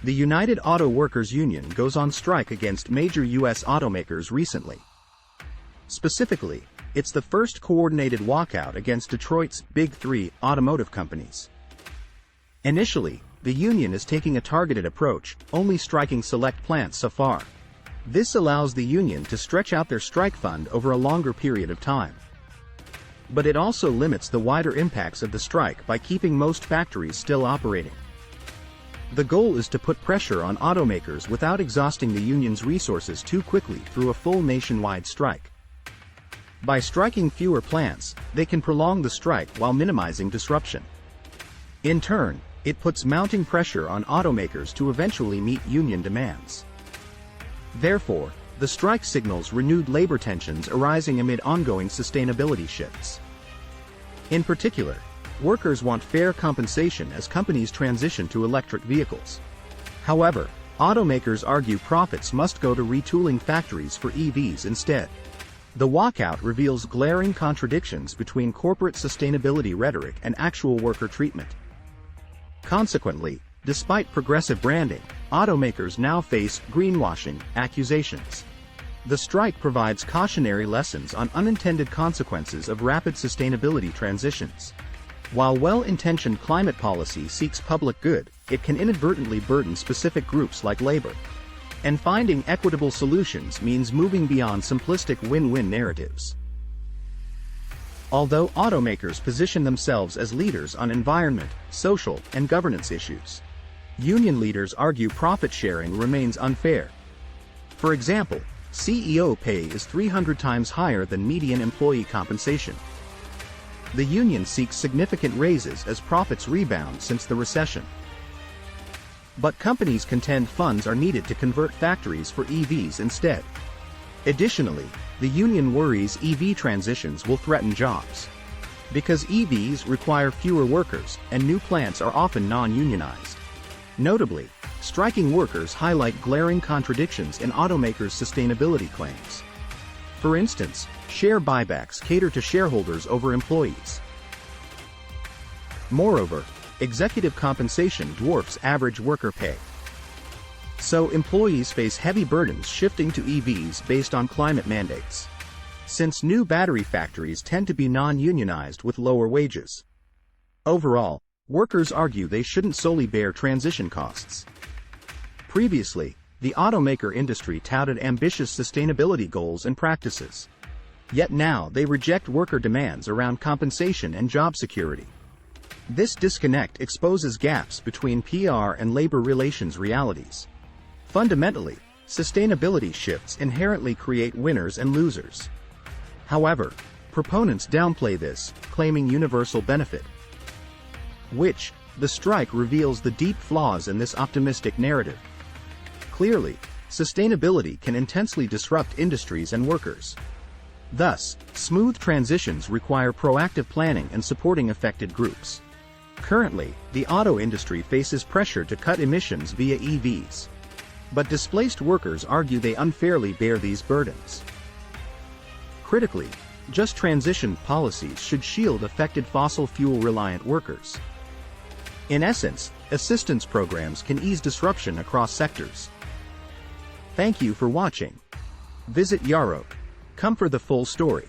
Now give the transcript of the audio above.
The United Auto Workers Union goes on strike against major U.S. automakers recently. Specifically, it's the first coordinated walkout against Detroit's Big Three automotive companies. Initially, the union is taking a targeted approach, only striking select plants so far. This allows the union to stretch out their strike fund over a longer period of time. But it also limits the wider impacts of the strike by keeping most factories still operating. The goal is to put pressure on automakers without exhausting the union's resources too quickly through a full nationwide strike. By striking fewer plants, they can prolong the strike while minimizing disruption. In turn, it puts mounting pressure on automakers to eventually meet union demands. Therefore, the strike signals renewed labor tensions arising amid ongoing sustainability shifts. In particular, workers want fair compensation as companies transition to electric vehicles. However, automakers argue profits must go to retooling factories for EVs instead. The walkout reveals glaring contradictions between corporate sustainability rhetoric and actual worker treatment. Consequently, despite progressive branding, automakers now face greenwashing accusations. The strike provides cautionary lessons on unintended consequences of rapid sustainability transitions. While well-intentioned climate policy seeks public good, it can inadvertently burden specific groups like labor. And finding equitable solutions means moving beyond simplistic win-win narratives. Although automakers position themselves as leaders on environment, social, and governance issues, union leaders argue profit sharing remains unfair. For example, CEO pay is 300 times higher than median employee compensation. The union seeks significant raises as profits rebound since the recession. But companies contend funds are needed to convert factories for EVs instead. Additionally, the union worries EV transitions will threaten jobs. Because EVs require fewer workers, and new plants are often non-unionized. Notably, striking workers highlight glaring contradictions in automakers' sustainability claims. For instance, share buybacks cater to shareholders over employees. Moreover, executive compensation dwarfs average worker pay. So employees face heavy burdens shifting to EVs based on climate mandates. Since new battery factories tend to be non-unionized with lower wages. Overall, workers argue they shouldn't solely bear transition costs. Previously, the automaker industry touted ambitious sustainability goals and practices. Yet now they reject worker demands around compensation and job security. This disconnect exposes gaps between PR and labor relations realities. Fundamentally, sustainability shifts inherently create winners and losers. However, proponents downplay this, claiming universal benefit. The strike reveals the deep flaws in this optimistic narrative. Clearly, sustainability can intensely disrupt industries and workers. Thus, smooth transitions require proactive planning and supporting affected groups. Currently, the auto industry faces pressure to cut emissions via EVs. But displaced workers argue they unfairly bear these burdens. Critically, just transition policies should shield affected fossil fuel-reliant workers. In essence, assistance programs can ease disruption across sectors. Thank you for watching. Visit Yarok. Come for the full story.